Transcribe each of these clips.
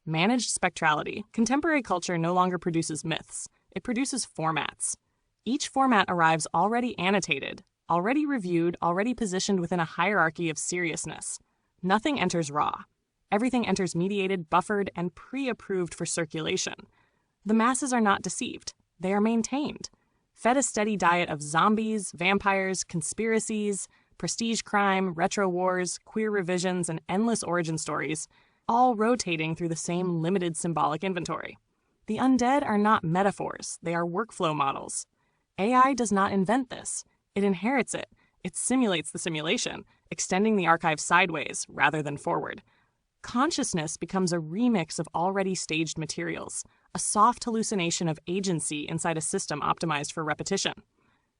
Managed spectrality. Contemporary culture no longer produces myths. It produces formats. Each format arrives already annotated, already reviewed, already positioned within a hierarchy of seriousness. Nothing enters raw. Everything enters mediated, buffered, and pre-approved for circulation. The masses are not deceived. They are maintained. Fed a steady diet of zombies, vampires, conspiracies, prestige crime, retro wars, queer revisions, and endless origin stories, all rotating through the same limited symbolic inventory. The undead are not metaphors. They are workflow models. AI does not invent this. It inherits it. It simulates the simulation, extending the archive sideways rather than forward. Consciousness becomes a remix of already staged materials, a soft hallucination of agency inside a system optimized for repetition.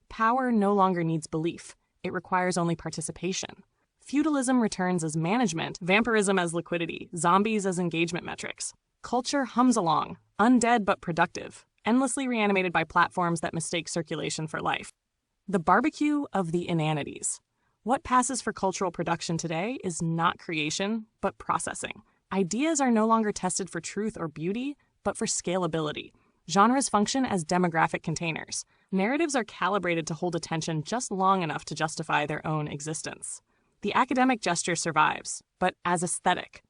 Power no longer needs belief. It requires only participation. Feudalism returns as management, vampirism as liquidity, zombies as engagement metrics. Culture hums along, undead but productive, endlessly reanimated by platforms that mistake circulation for life. The barbecue of the inanities. What passes for cultural production today is not creation, but processing. Ideas are no longer tested for truth or beauty, but for scalability. Genres function as demographic containers. Narratives are calibrated to hold attention just long enough to justify their own existence. The academic gesture survives, but as aesthetic.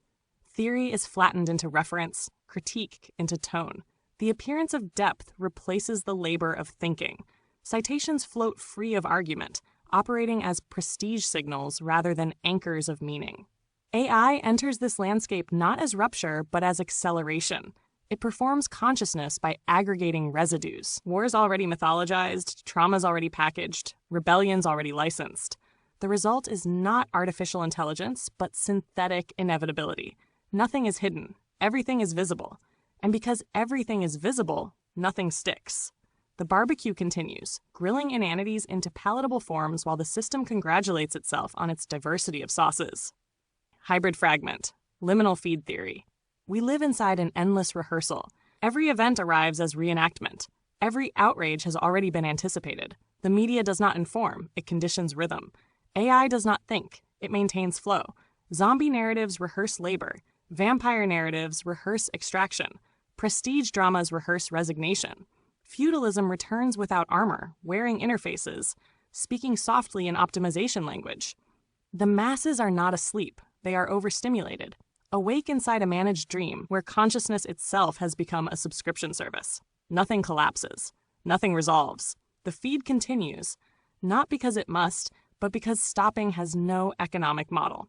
Theory is flattened into reference, critique into tone. The appearance of depth replaces the labor of thinking. Citations float free of argument, operating as prestige signals rather than anchors of meaning. AI enters this landscape not as rupture, but as acceleration. It performs consciousness by aggregating residues. Wars already mythologized, traumas already packaged, rebellions already licensed. The result is not artificial intelligence, but synthetic inevitability. Nothing is hidden. Everything is visible. And because everything is visible, nothing sticks. The barbecue continues, grilling inanities into palatable forms while the system congratulates itself on its diversity of sauces. Hybrid fragment. Liminal feed theory. We live inside an endless rehearsal. Every event arrives as reenactment. Every outrage has already been anticipated. The media does not inform, it conditions rhythm. AI does not think, it maintains flow. Zombie narratives rehearse labor. Vampire narratives rehearse extraction. Prestige dramas rehearse resignation. Feudalism returns without armor, wearing interfaces, speaking softly in optimization language. The masses are not asleep, they are overstimulated, awake inside a managed dream where consciousness itself has become a subscription service. Nothing collapses, nothing resolves. The feed continues, not because it must, but because stopping has no economic model.